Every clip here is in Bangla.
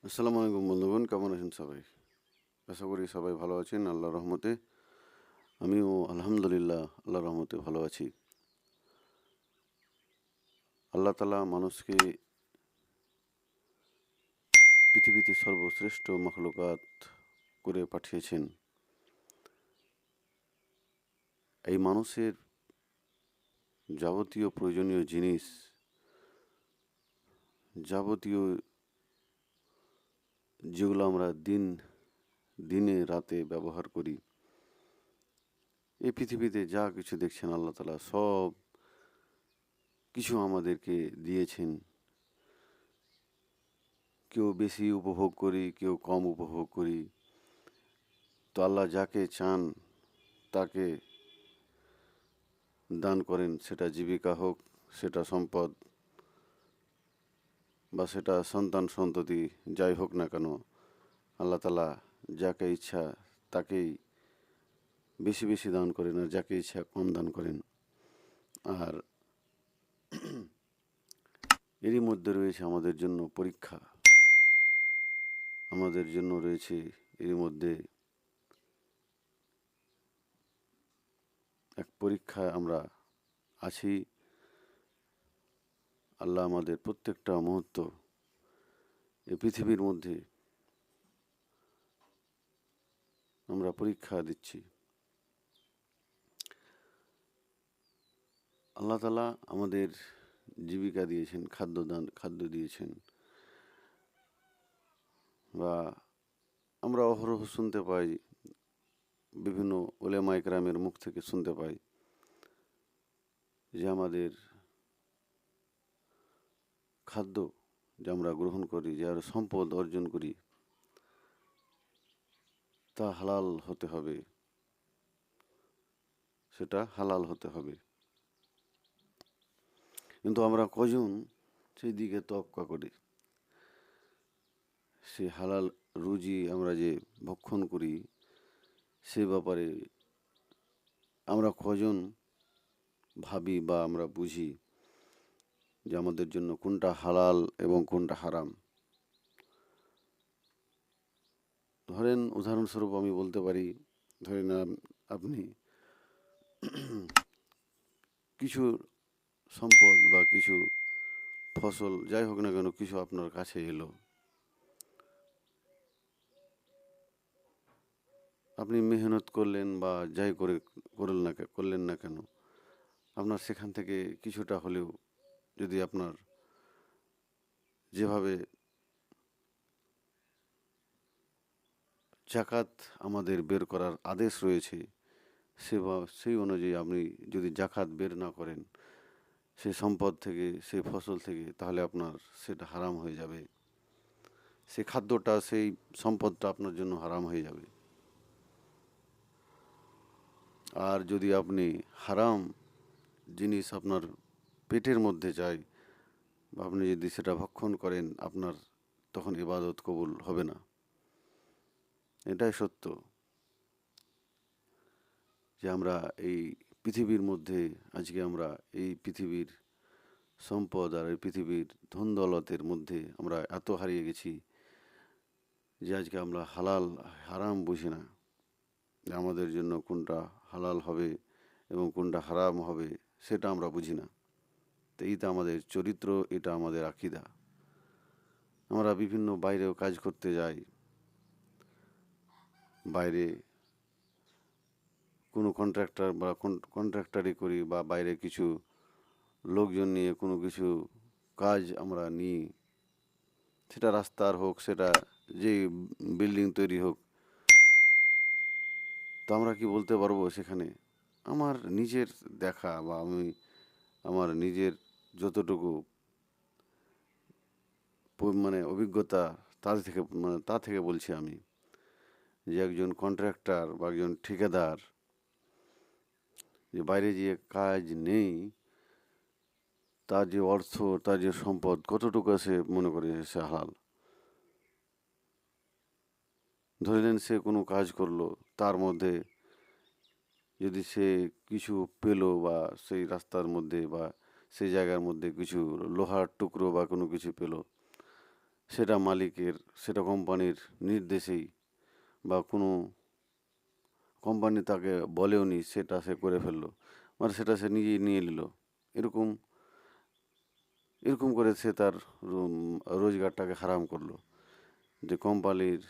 আসসালামু আলাইকুম বন্ধুগণ, কেমন আছেন সবাই? আশা করি সবাই ভালো আছেন আল্লাহর রহমতে। আমিও আলহামদুলিল্লাহ আল্লাহর রহমতে ভালো আছি। আল্লাহ তাআলা মানুষকে পৃথিবীতে সর্বশ্রেষ্ঠ মাখলুকাত করে পাঠিয়েছেন। এই মানুষের যাবতীয় প্রয়োজনীয় জিনিস, যাবতীয় যেগুলো আমরা দিনে রাতে ব্যবহার করি, এই পৃথিবীতে যা কিছু দেখছেন আল্লাহ তাআলা সব কিছু আমাদেরকে দিয়েছেন। কেউ বেশি উপভোগ করি, কেউ কম উপভোগ করি। তো আল্লাহ যাকে চান তাকে দান করেন, সেটা জীবিকা হোক, সেটা সম্পদ, বা সেটা সন্তান সন্ততি, যাই হোক না কেন আল্লাহ তাআলা যাকে ইচ্ছা তাকেই বেশি বেশি দান করেন, আর যাকে ইচ্ছা কম দান করেন। আর এরই মধ্যে রয়েছে আমাদের জন্য পরীক্ষা, আমাদের জন্য রয়েছে এরই মধ্যে এক পরীক্ষায় আমরা আছি। আল্লাহ আমাদের প্রত্যেকটা মুহূর্ত এই পৃথিবীর মধ্যে আমরা পরীক্ষা দিচ্ছি। আল্লাহ তাআলা আমাদের জীবিকা দিয়েছেন, খাদ্য দিয়েছেন, বা আমরা অহরহ শুনতে পাই, বিভিন্ন উলেমা ইকরামের মুখ থেকে শুনতে পাই যে আমাদের খাদ্য যে আমরা গ্রহণ করি, যে আর সম্পদ অর্জন করি, তা হালাল হতে হবে, সেটা হালাল হতে হবে। কিন্তু আমরা কজন সেই দিকে তোয়াক্কা করি? সে হালাল রুজি আমরা যে ভক্ষণ করি, সে ব্যাপারে আমরা কজন ভাবি বা আমরা বুঝি যে আমাদের জন্য কোনটা হালাল এবং কোনটা হারাম? ধরেন, উদাহরণস্বরূপ আমি বলতে পারি, ধরেন আপনি কিছু সম্পদ বা কিছু ফসল, যাই হোক না কেন, কিছু আপনার কাছে এলো, আপনি মেহনত করলেন বা যাই করলেন না কেন, আপনার সেখান থেকে কিছুটা হলেও, যদি আপনার যেভাবে জাকাত আমাদের বের করার আদেশ রয়েছে, সেই অনুযায়ী আপনি যদি জাকাত বের না করেন সেই সম্পদ থেকে, সেই ফসল থেকে, তাহলে আপনার সেটা হারাম হয়ে যাবে। সেই খাদ্যটা, সেই সম্পদটা আপনার জন্য হারাম হয়ে যাবে। আর যদি আপনি হারাম জিনিস আপনার পেটের মধ্যে যায়, বা আপনি যদি সেটা ভক্ষণ করেন, আপনার তখন ইবাদত কবুল হবে না। এটাই সত্য যে আমরা এই পৃথিবীর মধ্যে, আজকে আমরা এই পৃথিবীর সম্পদ আর এই পৃথিবীর ধন দৌলতের মধ্যে আমরা এত হারিয়ে গেছি যে আজকে আমরা হালাল হারাম বুঝি না, যে আমাদের জন্য কোনটা হালাল হবে এবং কোনটা হারাম হবে সেটা আমরা বুঝি না। তো এইটা আমাদের চরিত্র, এটা আমাদের আকীদা। আমরা বিভিন্ন বাইরেও কাজ করতে যাই, বাইরে কোনো কন্ট্রাক্টারি করি, বা বাইরে কিছু লোকজন নিয়ে কোনো কিছু কাজ আমরা নিই, সেটা রাস্তার হোক, সেটা যে বিল্ডিং তৈরি হোক, তো আমরা কি বলতে পারবো সেখানে আমার নিজের দেখা, বা আমি আমার নিজের যতটুকু মানে অভিজ্ঞতা, তা থেকে বলছি আমি, যে একজন কন্ট্রাক্টর বা একজন ঠিকাদার যে বাইরে গিয়ে কাজ নেই, তার যে অর্থ, তার যে সম্পদ, কতটুকু সে মনে করে সে হালাল। ধরে নেন সে কোনো কাজ করলো, তার মধ্যে যদি সে কিছু পেলো, বা সেই রাস্তার মধ্যে বা সেই জায়গার মধ্যে কিছু লোহার টুকরো বা কোনো কিছু পেলো, সেটা মালিকের, সেটা কোম্পানির নির্দেশেই, বা কোনো কোম্পানি তাকে বলেওনি, সেটা সে করে ফেললো, মানে সেটা সে নিজেই নিয়ে নিল। এরকম এরকম করে সে তার রোজগারটাকে হারাম করলো। যে কোম্পানির,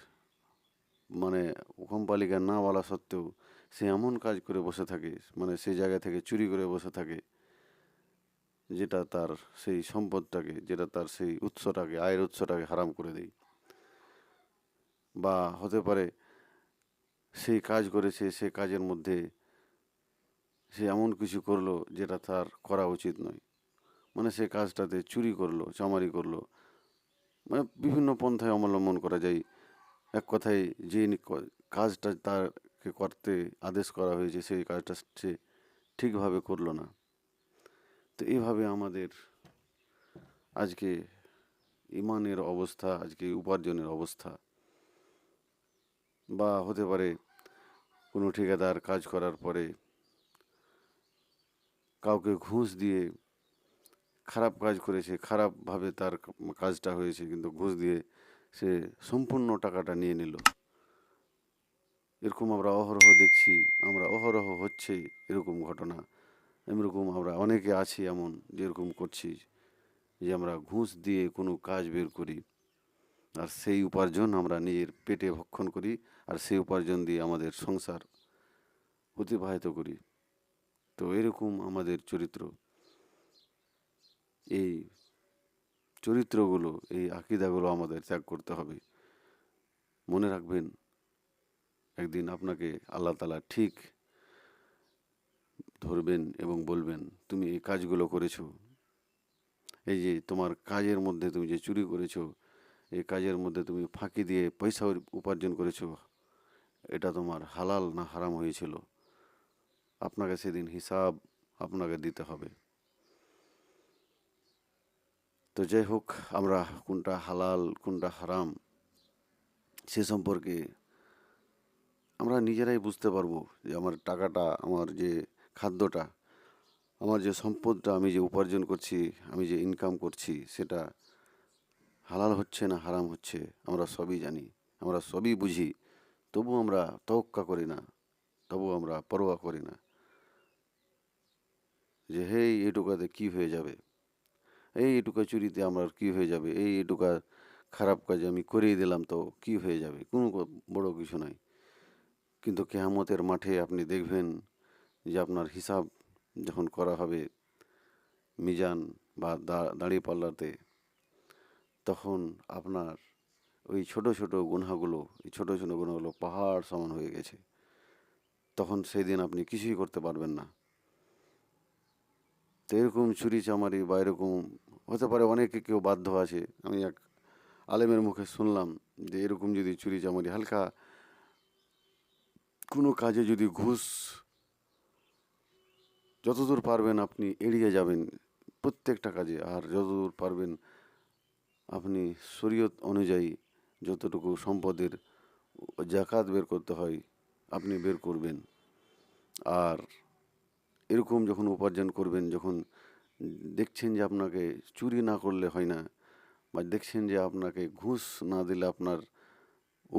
মানে কোম্পানিকে না বলা সত্ত্বেও সে এমন কাজ করে বসে থাকে, মানে সেই জায়গা থেকে চুরি করে বসে থাকে, যেটা তার সেই সম্পদটাকে, যেটা তার সেই উৎসটাকে, আয়ের উৎসটাকে হারাম করে দেয়। বা হতে পারে সেই কাজ করেছে, সে কাজের মধ্যে সে এমন কিছু করলো যেটা তার করা উচিত নয়, মানে সে কাজটাতে চুরি করলো, চামারি করলো, মানে বিভিন্ন পন্থায় অবলম্বন করা যায়। এক কথায় যে কাজটা তাকে করতে আদেশ করা হয়েছে, সেই কাজটা সে ঠিকভাবে করলো না। তো এইভাবে আমাদের আজকে ইমানের অবস্থা, আজকে উপার্জনের অবস্থা। বা হতে পারে কোনো ঠিকাদার কাজ করার পরে কাউকে ঘুষ দিয়ে খারাপ কাজ করেছে, খারাপভাবে তার কাজটা হয়েছে, কিন্তু ঘুষ দিয়ে সে সম্পূর্ণ টাকাটা নিয়ে নিল। এরকম আমরা অহরহ দেখছি, আমরা অহরহ হচ্ছে এরকম ঘটনা। এরকম আমরা অনেকে আছি এমন, যেরকম করছি, যে আমরা ঘুষ দিয়ে কোনো কাজ বের করি, আর সেই উপার্জন আমরা নিজের পেটে ভক্ষণ করি, আর সেই উপার্জন দিয়ে আমাদের সংসার অতিবাহিত করি। তো এরকম আমাদের চরিত্র, এই চরিত্রগুলো, এই আকিদাগুলো আমাদের ত্যাগ করতে হবে। মনে রাখবেন, একদিন আপনাকে আল্লাহ তাআলা ঠিক ধরবেন এবং বলবেন, তুমি এই কাজগুলো করেছো, এই যে তোমার কাজের মধ্যে তুমি যে চুরি করেছো, এই কাজের মধ্যে তুমি ফাঁকি দিয়ে পয়সা উপার্জন করেছো, এটা তোমার হালাল না হারাম হয়েছিল। আপনাকে সেদিন হিসাব আপনাকে দিতে হবে। তো যাই হোক, আমরা কোনটা হালাল কোনটা হারাম সে সম্পর্কে আমরা নিজেরাই বুঝতে পারবো। যে আমার টাকাটা, আমার যে খাদ্যটা, আমার যে সম্পদটা আমি যে উপার্জন করছি, আমি যে ইনকাম করছি, সেটা হালাল হচ্ছে না হারাম হচ্ছে, আমরা সবই জানি, আমরা সবই বুঝি। তবু আমরা তোয়াক্কা করি না, তবু আমরা পরোয়া করি না, যে হেই এটুকাতে কি হয়ে যাবে, এই এটুকা চুরিতে আমার কি হয়ে যাবে, এই এটুকা খারাপ কাজ আমি করেই দিলাম, তো কি হয়ে যাবে, কোনো বড় কিছু নাই। কিন্তু কেয়ামতের মাঠে আপনি দেখবেন যে আপনার হিসাব যখন করা হবে মিজান বা দাঁড়িপাল্লাতে, তখন আপনার ওই ছোট ছোট গুনাহগুলো, এই ছোট ছোট গুনাহগুলো পাহাড় সমান হয়ে গেছে। তখন সেই দিন আপনি কিছুই করতে পারবেন না। তো এরকম চুরি চামারি বা এরকম হতে পারে, অনেকে কেউ বাধ্য আছে। আমি এক আলেমের মুখে শুনলাম যে এরকম যদি চুরি চামারি হালকা কোনো কাজে যদি ঘুষ, যতদূর পারবেন আপনি এড়িয়ে যাবেন প্রত্যেকটা কাজে, আর যতদূর পারবেন আপনি শরীয়ত অনুযায়ী যতটুকু সম্পদের জাকাত বের করতে হয় আপনি বের করবেন। আর এরকম যখন উপার্জন করবেন, যখন দেখছেন যে আপনাকে চুরি না করলে হয় না, বা দেখছেন যে আপনাকে ঘুষ না দিলে আপনার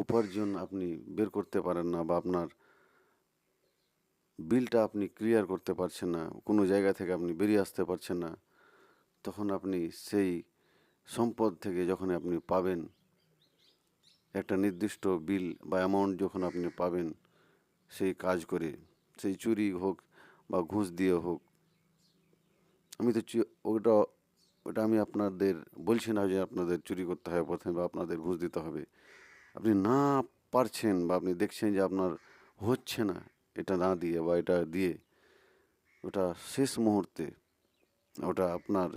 উপার্জন আপনি বের করতে পারেন না, বা আপনার বিলটা আপনি ক্লিয়ার করতে পারছেন না, কোনো জায়গা থেকে আপনি বেরিয়ে আসতে পারছেন না, তখন আপনি সেই সম্পদ থেকে যখন আপনি পাবেন একটা নির্দিষ্ট বিল বা অ্যামাউন্ট, যখন আপনি পাবেন সেই কাজ করে, সেই চুরি হোক বা ঘুষ দিয়ে হোক, আমি তো ওটা ওটা আমি আপনাদের বলছি না যে আপনাদের চুরি করতে হবে প্রথমে বা আপনাদের ঘুষ দিতে হবে। আপনি না পারছেন বা আপনি দেখছেন যে আপনার হচ্ছে না এটা না দিয়ে বা এটা দিয়ে, ওটা শেষ মুহূর্তে, ওটা আপনার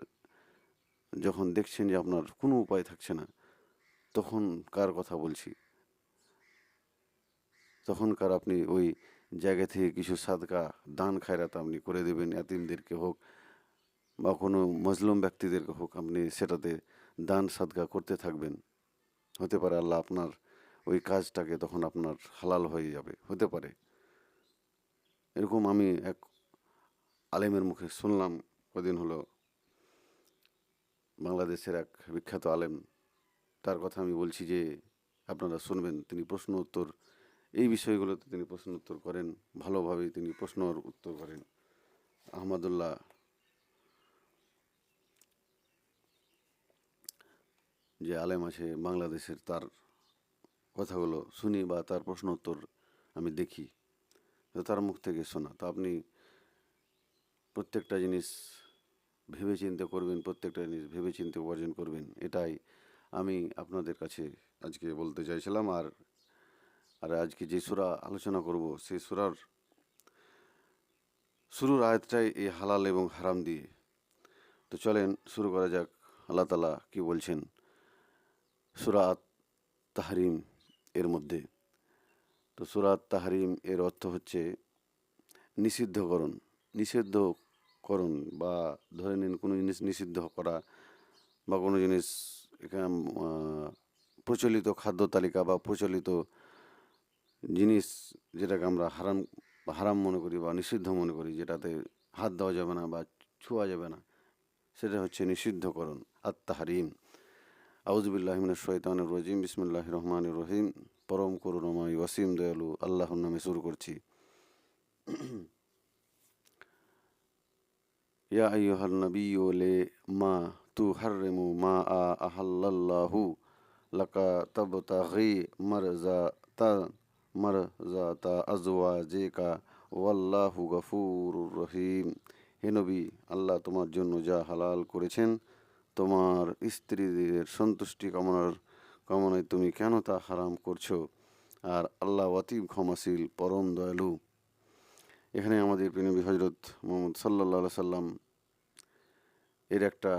যখন দেখছেন যে আপনার কোনো উপায় থাকছে না, তখন কার কথা বলছি, তখনকার আপনি ওই জায়গা থেকে কিছু সাদকা দান খায়রাত আপনি করে দেবেন, এতিমদেরকে হোক বা কোনো মজলুম ব্যক্তিদেরকে হোক, আপনি সেটাতে দান সাদকা করতে থাকবেন। হতে পারে আল্লাহ আপনার ওই কাজটাকে তখন আপনার হালাল হয়ে যাবে, হতে পারে। এরকম আমি এক আলেমের মুখে শুনলাম কদিন হলো, বাংলাদেশের এক বিখ্যাত আলেম, তার কথা আমি বলছি যে আপনারা শুনবেন। তিনি প্রশ্ন উত্তর এই বিষয়গুলোতে তিনি প্রশ্ন উত্তর করেন, ভালোভাবে তিনি প্রশ্নর উত্তর করেন। আহমদুল্লাহ যে আলেম আছে বাংলাদেশের, তার কথাগুলো শুনি বা তার প্রশ্ন উত্তর আমি দেখি, তো তার মুখ থেকে শোনা। তো আপনি প্রত্যেকটা জিনিস ভেবেচিন্তে করবেন, প্রত্যেকটা জিনিস ভেবেচিন্তে উপার্জন করবেন, এটাই আমি আপনাদের কাছে আজকে বলতে চাইছিলাম। আর আর আজকে যে সূরা আলোচনা করব সেই সূরার শুরুর আয়াতটাই এই হালাল এবং হারাম দিয়ে। তো চলেন শুরু করা যাক। আল্লাহ তাআলা কি বলছেন সূরা তাহরিম এর মধ্যে। তো সূরা তাহরিম এর অর্থ হচ্ছে নিষিদ্ধকরণ। নিষিদ্ধকরণ বা ধরে নিন কোনো জিনিস নিষিদ্ধ করা, বা কোনো জিনিস এখানে প্রচলিত খাদ্য তালিকা বা প্রচলিত জিনিস যেটাকে আমরা হারাম হারাম মনে করি বা নিষিদ্ধ মনে করি, যেটাতে হাত দেওয়া যাবে না বা ছোঁয়া যাবে না, সেটা হচ্ছে নিষিদ্ধকরণ, আত-তাহরিম। আউযুবিল্লাহি মিনাশ শাইতানির রাজিম, বিসমিল্লাহির রহমানির রহিম। পরম করুণাময় ওয়াসিম দয়ালু আল্লাহর নামে শুরু করছি। ইয়া আইয়ুহান নাবিয়্যু লিমা তুহাররিমু মা আহাল্লাল্লাহু লাকা তাবতাগি মারজাতা আজওয়াজিকা ওয়াল্লাহু গফুরুর রহিম। হে নবী, আল্লাহ তোমার জন্য যা হালাল করেছেন, তোমার স্ত্রীদের সন্তুষ্টি কামনায় তুমি কেন তা হারাম করছো? আর আল্লাহ অতি ক্ষমাশীল, পরম দয়ালু। এখানে আমাদের প্রিয় নবী হজরত মুহাম্মদ সাল্লাল্লাহু সাল্লাম এর একটা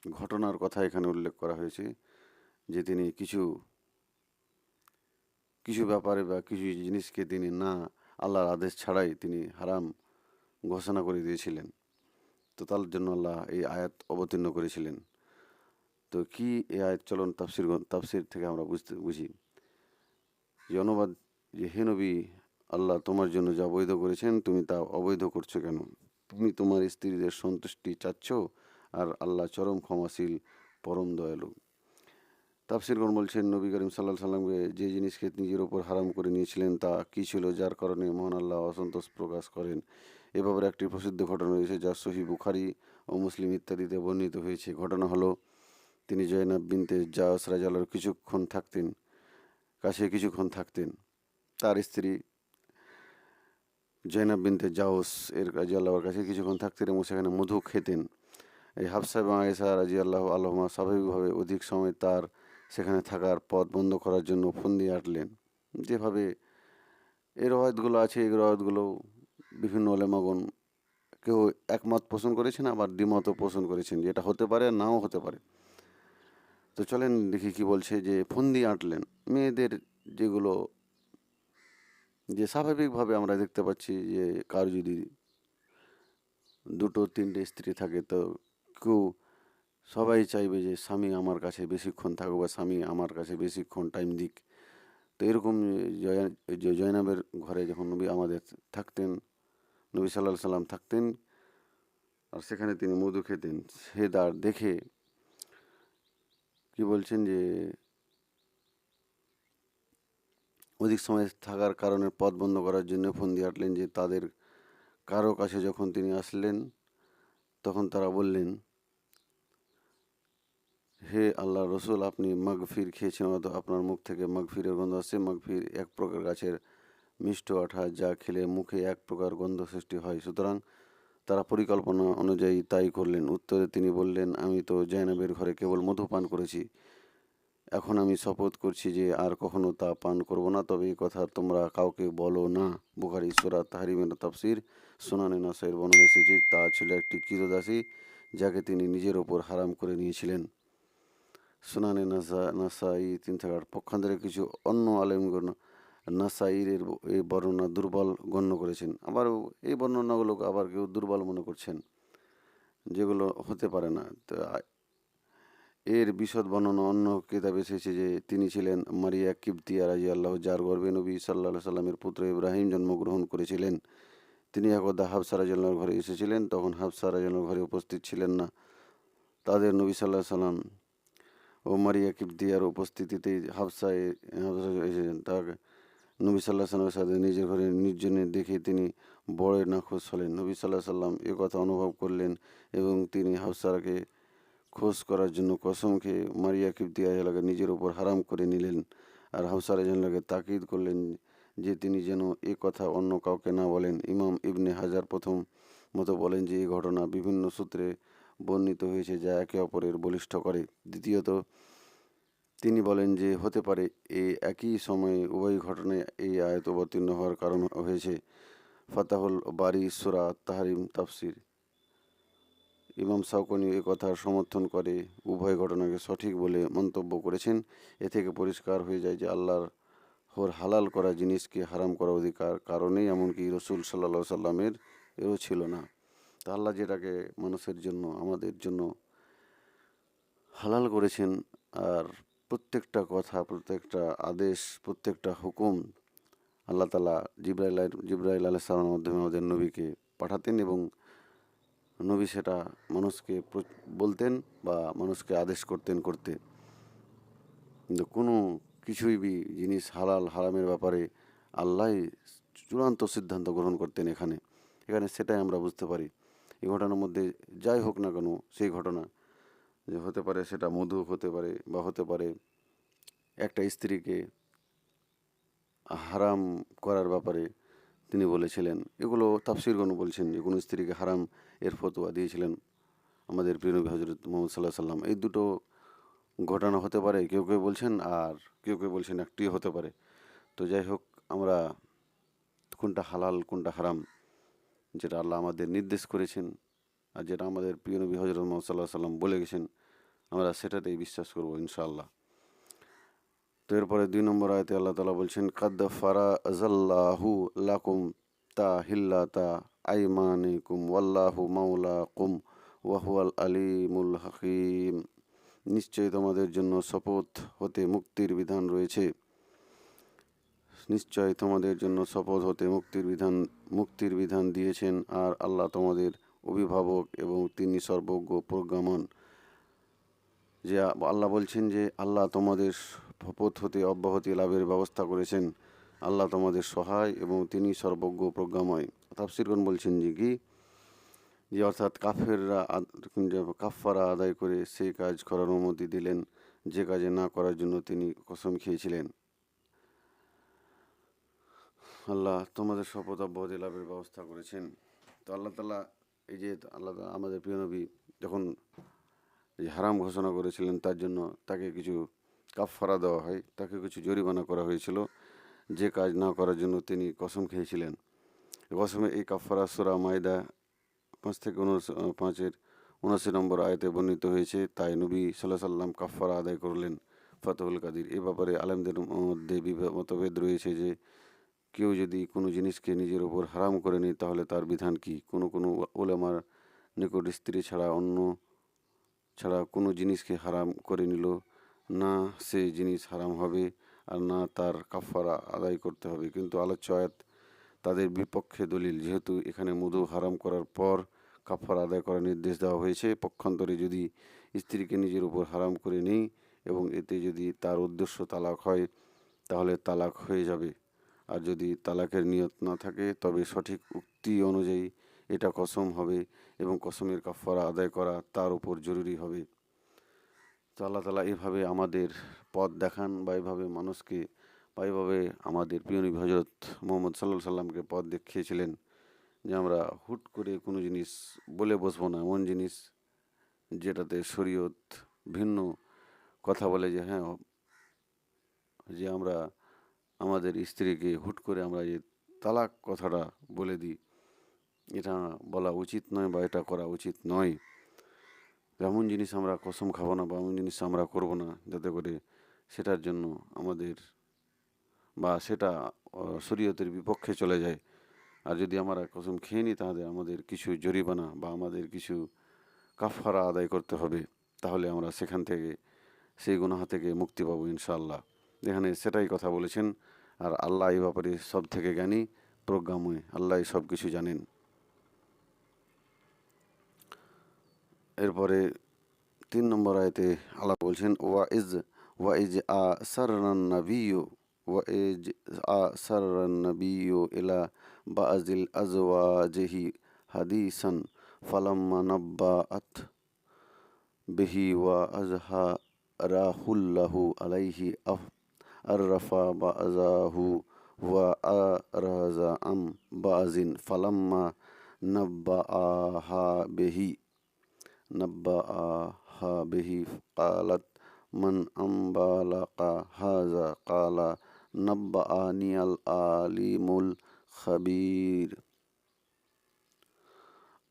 ঘটনার কথা এখানে উল্লেখ করা হয়েছে, যে তিনি কিছু কিছু ব্যাপারে বা কিছু জিনিসকে তিনি না আল্লাহর আদেশ ছাড়াই তিনি হারাম ঘোষণা করে দিয়েছিলেন। তো তার জন্য আল্লাহ এই আয়াত অবতীর্ণ করেছিলেন। তো কি এই আয়াত, চলন তাফসির থেকে আমরা বুঝি যে অনুবাদ, যে হে নবী, আল্লাহ তোমার জন্য যা অবৈধ করেছেন তুমি তা অবৈধ করছো কেন? তুমি তোমার স্ত্রীদের সন্তুষ্টি চাচ্ছ, আর আল্লাহ চরম ক্ষমাশীল, পরম দয়ালু। তাফসিরগণ বলছেন, নবী করিম সাল্লাল্লাহু আলাইহি সাল্লামকে যে জিনিসকে নিজের ওপর হারাম করে নিয়েছিলেন তা কী ছিল, যার কারণে মহান আল্লাহ অসন্তোষ প্রকাশ করেন? এ ব্যাপারে একটি প্রসিদ্ধ ঘটনা রয়েছে, যা সহিহ বুখারী ও মুসলিম ইত্যাদিতে বর্ণিত হয়েছে। ঘটনা হলো, তিনি জয়নাব বিনতে জাওস রাদিয়াল্লাহু কিছুক্ষণ থাকতেন। তার স্ত্রী জয়নাব বিনতে জাওস রাদিয়াল্লাহুর কাছে কিছুক্ষণ থাকতেন এবং সেখানে মধু খেতেন। এই হাফসা এবং আয়েশা রাদিয়াল্লাহু আনহুমা স্বাভাবিকভাবে অধিক সময় তার সেখানে থাকার পথ বন্ধ করার জন্য ফন্দি আঁটলেন। যেভাবে এই রওয়ায়াতগুলো আছে, এই রওয়ায়াতগুলো বিভিন্ন উলেমাগণ কেউ একমত পোষণ করেছেন, আবার দ্বিমতও পোষণ করেছেন, যেটা হতে পারে নাও হতে পারে। তো চলেন দেখি কি বলছে, যে ফন্দি আঁটলেন। মেয়েদের যেগুলো, যে স্বাভাবিকভাবে আমরা দেখতে পাচ্ছি যে কার যদি দুটো তিনটে স্ত্রী থাকে, তো কেউ সবাই চাইবে যে স্বামী আমার কাছে বেশিক্ষণ থাকুক বা স্বামী আমার কাছে বেশিক্ষণ টাইম দিক। তো এরকম জয়নাবের ঘরে যখন নবী আমাদের থাকতেন, নবী সাল্লাল্লাহু সাল্লাম থাকতেন, আর সেখানে তিনি মধু খেতেন, সে দ্বার দেখে কি বলছেন যে অধিক সময় থাকার কারণে পথ বন্ধ করার জন্য ফন্দি আঁটলেন, যে তাদের কারো কাছে যখন তিনি আসলেন তখন তারা বললেন, হে আল্লাহ রসুল, আপনি মাগফির খেয়েছেন, অথবা আপনার মুখ থেকে মাগফিরের গন্ধ আসছে। মাগফির এক প্রকার গাছের মিষ্ট আঠা, যা খেলে মুখে এক প্রকার গন্ধ সৃষ্টি হয়। সুতরাং তারা পরিকল্পনা অনুযায়ী তাই করলেন। উত্তরে তিনি বললেন, আমি তো জয়নাবের ঘরে কেবল মধু পান করেছি। এখন আমি শপথ করছি যে আর কখনো তা পান করব না, তবে এই কথা তোমরা কাউকে বলো না। বুখারী সূরা তাহরিমের তাফসির। সুনানে নাসাইর বর্ণনা এসেছে, তা ছিল একটি কিরদাসী যাকে তিনি নিজের ওপর হারাম করে নিয়েছিলেন। সুনানে নাসাই 3-8। পক্ষান্তরে কিছু অন্য আলেমগণ নাসাইর এই বর্ণনা দুর্বল গণ্য করেছেন। আবার এই বর্ণনাগুলোকে আবার কেউ দুর্বল মনে করছেন, যেগুলো হতে পারে না। তো এর বিশদ বর্ণনা অন্য কিতাবে এসেছে যে তিনি ছিলেন মারিয়া কিবতিয়া রাদিয়াল্লাহু, যার গর্ভে নবী সাল্লাল্লাহু সাল্লামের পুত্র ইব্রাহিম জন্মগ্রহণ করেছিলেন। তিনি একদা হাফসা রাদিয়াল্লাহুর ঘরে এসেছিলেন, তখন হাফসা রাদিয়াল্লাহু ঘরে উপস্থিত ছিলেন না। তাদের নবী সাল্লাল্লাহু সাল্লাম ও মারিয়া কিবতিয়ার উপস্থিতিতে হাফসা এসেছেন। তাকে নবী সাল্লাহ সাল্লামের সাথে নিজের ঘরে নির্জনে দেখে তিনি বড় নাখোশ হলেন। নবী সাল্লাহ সাল্লাম এ কথা অনুভব করলেন এবং তিনি হাফসাকে খোঁজ করার জন্য কসম খেয়ে মারিয়া কিবতিয়া এলাকা নিজের উপর হারাম করে নিলেন। আর হাফসা রাদিয়াল্লাহু তাকিদ করলেন যে তিনি যেন এ কথা অন্য কাউকে না বলেন। ইমাম ইবনে হাজার প্রথম মতো বলেন যে এই ঘটনা বিভিন্ন সূত্রে বর্ণিত হয়েছে যা একে অপরের বলিষ্ঠ করে। দ্বিতীয়ত তিনি বলেন যে হতে পারে এই একই সময়ে উভয় ঘটনায় এই আয়াত অবতীর্ণ হওয়ার কারণ হয়েছে। ফাতাহুল বারি সূরা তাহরিম তাফসির। ইমাম সাউকনি এ কথার সমর্থন করে উভয় ঘটনাকে সঠিক বলে মন্তব্য করেছেন। এ থেকে পরিষ্কার হয়ে যায় যে আল্লাহর হালাল করা জিনিসকে হারাম করা অধিকার কারণেই এমনকি রসুল সাল্লা সাল্লামের এও ছিল না। তা আল্লাহ যেটাকে মানুষের জন্য আমাদের জন্য হালাল করেছেন, আর প্রত্যেকটা কথা, প্রত্যেকটা আদেশ, প্রত্যেকটা হুকুম আল্লাহ তালা জিব্রাইল আলাইহিস সালামের মাধ্যমে আমাদের নবীকে পাঠাতেন এবং নবী সেটা মানুষকে বলতেন বা মানুষকে আদেশ করতে। কিন্তু কোনো কিছুই জিনিস হালাল হারামের ব্যাপারে আল্লাহ চূড়ান্ত সিদ্ধান্ত গ্রহণ করতেন। এখানে সেটাই আমরা বুঝতে পারি। এই ঘটনার মধ্যে যাই হোক না কেন, সেই ঘটনা যে হতে পারে সেটা মধু হতে পারে বা হতে পারে একটা স্ত্রীকে হারাম করার ব্যাপারে তিনি বলেছিলেন। এগুলো তাফসীরগণ বলছেন যে কোনো স্ত্রীকে হারাম এর ফতোয়া দিয়েছিলেন আমাদের প্রিয় নবী হযরত মুহাম্মদ সাল্লাল্লাহু আলাইহি সাল্লাম। এই দুটো ঘটনা হতে পারে, কেউ বলছেন, আর কেউ বলছেন একটি হতে পারে। তো যাই হোক, আমরা কোনটা হালাল কোনটা হারাম যেটা আল্লাহ আমাদের নির্দেশ করেছেন আর যেটা আমাদের প্রিয় নবী হযরত মুহাম্মদ সাল্লাল্লাহু আলাইহি সাল্লাম বলে গেছেন, আমরা সেটাতেই বিশ্বাস করবো ইনশাআল্লাহ। তো এরপরে 2 নম্বর আয়াতে আল্লাহ তাআলা বলছেন, কাদ ফারাযাল্লাহু লাকুম তাহিল্লাতা আইমানিকুম ওয়াল্লাহু মাওলাকুম ওয়া হুয়াল আলিমুল হাকীম। নিশ্চয়ই তোমাদের জন্য শপথ হতে মুক্তির বিধান রয়েছে। নিশ্চয় তোমাদের জন্য শপথ হতে মুক্তির বিধান দিয়েছেন, আর আল্লাহ তোমাদের অভিভাবক এবং তিনি সর্বজ্ঞ প্রজ্ঞামন। যে আল্লাহ বলছেন যে আল্লাহ তোমাদের শপথ হতে অব্যাহতি লাভের ব্যবস্থা করেছেন, আল্লাহ তোমাদের সহায় এবং তিনি সর্বজ্ঞ প্রজ্ঞাময়। তাফসীরগণ বলছেন যে অর্থাৎ কাফারা আদায় করে সেই কাজ করার অনুমতি দিলেন যে কাজে না করার জন্য তিনি কসম খেয়েছিলেন। আল্লাহ তোমাদের শপথ অব্যাহতি লাভের ব্যবস্থা করেছেন। তো আল্লাহ তাআলা এই যে আল্লাহ আমাদের প্রিয় নবী যখন এই হারাম ঘোষণা করেছিলেন তার জন্য তাকে কিছু কাফারা দেওয়া হয়, তাকে কিছু জরিমানা করা হয়েছিল যে কাজ না করার জন্য তিনি কসম খেয়েছিলেন। কসমে এই কাফারা সূরা মাইদা 5-5 নম্বর আয়াতে বর্ণিত হয়েছে। তাই নবী সাল্লাল্লাহু আলাইহি সাল্লাম কাফারা আদায় করলেন ফাতহুল কাদির। এ ব্যাপারে আলেমদের মধ্যে মতভেদ রয়েছে যে কেউ যদি কোনো জিনিসকে নিজের ওপর হারাম করে নেয় তাহলে তার বিধান কি। কোনো উলামার নিকট স্ত্রী ছাড়া কোনো জিনিসকে হারাম করে নিল না, সে জিনিস হারাম হবে আর না তার কাফারা আদায় করতে হবে। কিন্তু আলোচ্য আয়াত তাদের বিপক্ষে দলিল, যেহেতু এখানে মধু হারাম করার পর কাফারা আদায় করার নির্দেশ দেওয়া হয়েছে। পক্ষান্তরে যদি স্ত্রীকে নিজের উপর হারাম করে নেই এবং এতে যদি তার উদ্দেশ্য তালাক হয় তাহলে তালাক হয়ে যাবে, আর যদি তালাকের নিয়ত না থাকে তবে সঠিক উক্তি অনুযায়ী এটা কসম হবে এবং কসমের কাফারা আদায় করা তার উপর জরুরি হবে। তো আল্লাহ তাআলা এভাবে আমাদের পথ দেখান বা এভাবে মানুষকে বা এভাবে আমাদের প্রিয় নবী হযরত মুহাম্মদ সাল্লাল্লাহু আলাইহি সাল্লামকে পথ দেখিয়েছিলেন যে আমরা হুট করে কোনো জিনিস বলে বসবো না, এমন জিনিস যেটাতে শরীয়ত ভিন্ন কথা বলে যে হ্যাঁ, যে আমরা আমাদের স্ত্রীকে হুট করে আমরা যে তালাক কথাটা বলে দিই, এটা বলা উচিত নয় বা এটা করা উচিত নয়। এমন জিনিস আমরা কসম খাবো না বা এমন জিনিস আমরা করবো না যাতে করে সেটার জন্য আমাদের বা সেটা শরীয়তের বিপক্ষে চলে যায়। আর যদি আমরা কসম খেয়ে নিই তাহলে আমাদের কিছু জরিমানা বা আমাদের কিছু কাফারা আদায় করতে হবে, তাহলে আমরা সেখান থেকে সেই গুনাহ থেকে মুক্তি পাবো ইনশাআল্লাহ। এখানে সেটাই কথা বলেছেন। আর আল্লাহ এই ব্যাপারে সব থেকে জ্ঞানী প্রজ্ঞাময়, আল্লাহ সব কিছু জানেন। এরপরে 3 নম্বর আয়াতে আল্লাহ বলছেন ওয়া ইজ আসাররান নাবিয়্যু ইলা বা'জিল আজওয়াজিহি হাদিসান ফালাম্মা নাব্বাআত বিহি ওয়া আযহারাহুল্লাহু আলাইহি আররাফা বা'যাহু ওয়া আরাযা আম বা'জিন ফালাম্মা নাব্বাআহা বিহি نبأها به قالت من أنبأك هذا قال نبأني العليم الخبير।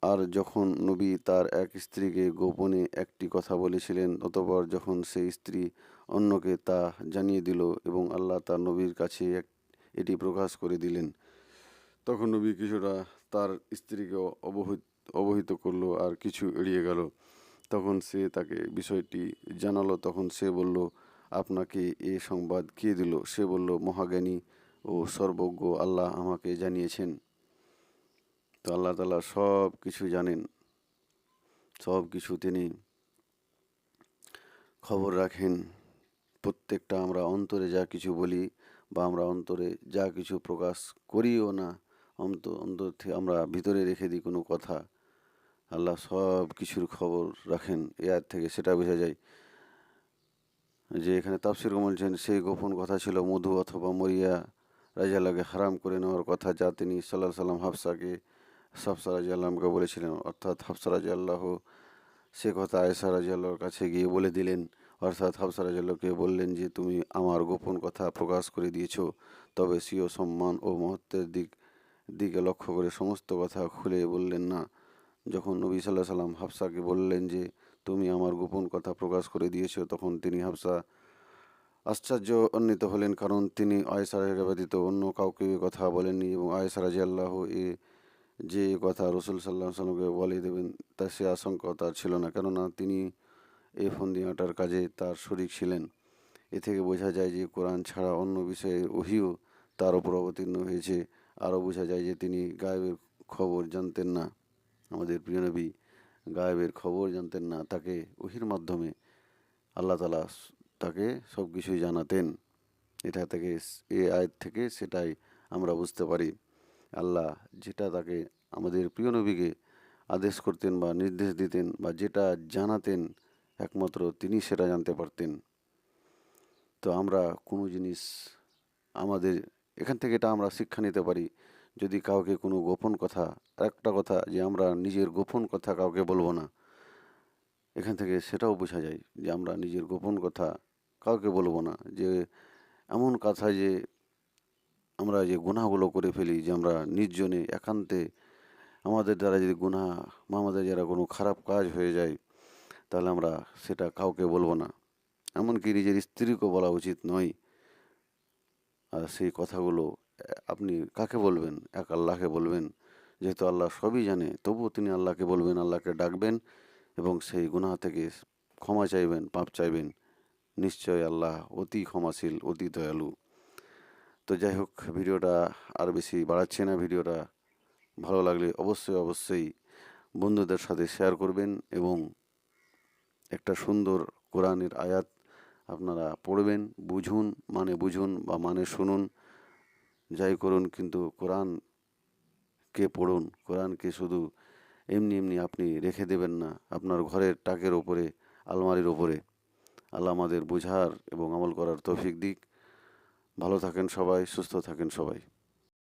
আর যখন নবী তার এক স্ত্রীকে গোপনে একটি কথা বলেছিলেন, অতঃপর যখন সেই স্ত্রী অন্যকে তা জানিয়ে দিল এবং আল্লাহ তার নবীর কাছে এটি প্রকাশ করে দিলেন, তখন নবী কিছুটা তার স্ত্রীকে অবহিত করলো আর কিছু এড়িয়ে গেল। তখন সে তাকে বিষয়টি জানালো। তখন সে বলল, আপনাকে এ সংবাদ কে দিল? সে বলল, মহাজ্ঞানী ও সর্বজ্ঞ আল্লাহ আমাকে জানিয়েছেন। তো আল্লাহ তাআলা সব কিছু জানেন, সব কিছু তিনি খবর রাখেন। প্রত্যেকটা আমরা অন্তরে যা কিছু বলি বা আমরা অন্তরে যা কিছু প্রকাশ করিও না, অন্তর থেকে আমরা ভিতরে রেখে দিই কোনো কথা, আল্লাহ সব কিছুর খবর রাখেন। এর থেকে সেটা বোঝা যায় যে এখানে তাফসীর বলছেন সেই গোপন কথা ছিল মধু অথবা মরিয়া রাজিয়াল্লাহকে হারাম করে নেওয়ার কথা, যা তিনি সাল্লাল্লাহু আলাইহি সাল্লাম হাফসা রাজিয়াল্লাহকে বলেছিলেন। অর্থাৎ হাফসা রাজিয়াল্লাহ সে কথা আয়েশা রাজিয়াল্লাহর কাছে গিয়ে বলে দিলেন। অর্থাৎ হাফসা রাজিয়াল্লাহকে বললেন যে তুমি আমার গোপন কথা প্রকাশ করে দিয়েছো, তবে স্বীয় সম্মান ও মহত্বের দিকে লক্ষ্য করে সমস্ত কথা খুলে বললেন না। যখন নবী সাল্লাল্লাহু আলাইহি সাল্লাম হাফসাকে বললেন যে তুমি আমার গোপন কথা প্রকাশ করে দিয়েছো, তখন তিনি হাফসা আশ্চর্যান্বিত হলেন, কারণ তিনি আয়েশা রাদিয়াল্লাহু ব্যতীত অন্য কাউকে কথা বলেননি এবং আয়েশা রাদিয়াল্লাহু যে কথা রাসূল সাল্লাল্লাহু আলাইহি সাল্লামকে বলে দেবেন তা সে আশঙ্কা তার ছিল না, কেননা তিনি এই ফন্দিআটার কাজে তার শরীক ছিলেন। এ থেকে বোঝা যায় যে কোরআন ছাড়া অন্য বিষয়ে ওহীও তার উপর অবতীর্ণ হয়েছে। আরও বোঝা যায় যে তিনি গায়েবের খবর জানতেন না। আমাদের প্রিয় নবী গায়েবের খবর জানতেন না, তাকে ওহীর মাধ্যমে আল্লাহ তাআলা তাকে সব কিছুই জানাতেন। এটা থেকে এই আয়াত থেকে সেটাই আমরা বুঝতে পারি, আল্লাহ যেটা তাকে আমাদের প্রিয় নবীকে আদেশ করতেন বা নির্দেশ দিতেন বা যেটা জানাতেন, একমাত্র তিনি সেটা জানতে পারতেন। তো আমরা কোনো জিনিস আমাদের এখান থেকে এটা আমরা শিক্ষা নিতে পারি, যদি কাউকে কোনো গোপন কথা, একটা কথা যে আমরা নিজের গোপন কথা কাউকে বলবো না, এখান থেকে সেটাও বোঝা যায় যে আমরা নিজের গোপন কথা কাউকে বলবো না। যে এমন কথা যে আমরা যে গুনাহগুলো করে ফেলি, যে আমরা নির্জনে একান্তে আমাদের দ্বারা যদি গুনাহ বা আমাদের যারা কোনো খারাপ কাজ হয়ে যায়, তাহলে আমরা সেটা কাউকে বলবো না, এমনকি নিজের স্ত্রীকেও বলা উচিত নয়। আর সেই কথাগুলো আপনি কাকে বলবেন? এক আল্লাহকে বলবেন। যেহেতু আল্লাহ সবই জানে, তবুও তিনি আল্লাহকে বলবেন, আল্লাহকে ডাকবেন এবং সেই গুনাহ থেকে ক্ষমা চাইবেন, পাপ চাইবেন। নিশ্চয় আল্লাহ অতি ক্ষমাশীল, অতি দয়ালু। তো যাই হোক, ভিডিওটা আর বেশি বাড়াচ্ছি না। ভিডিওটা ভালো লাগলে অবশ্যই বন্ধুদের সাথে শেয়ার করবেন এবং একটা সুন্দর কোরআনের আয়াত আপনারা পড়বেন, বুঝুন বা মানে শুনুন, যাই করুন, কিন্তু কোরআনকে পড়ুন। কোরআনকে শুধু এমনি আপনি রেখে দেবেন না আপনার ঘরের তাকের ওপরে, আলমারির ওপরে। আল্লাহ আমাদের বোঝার এবং আমল করার তৌফিক দিক। ভালো থাকেন সবাই, সুস্থ থাকেন সবাই।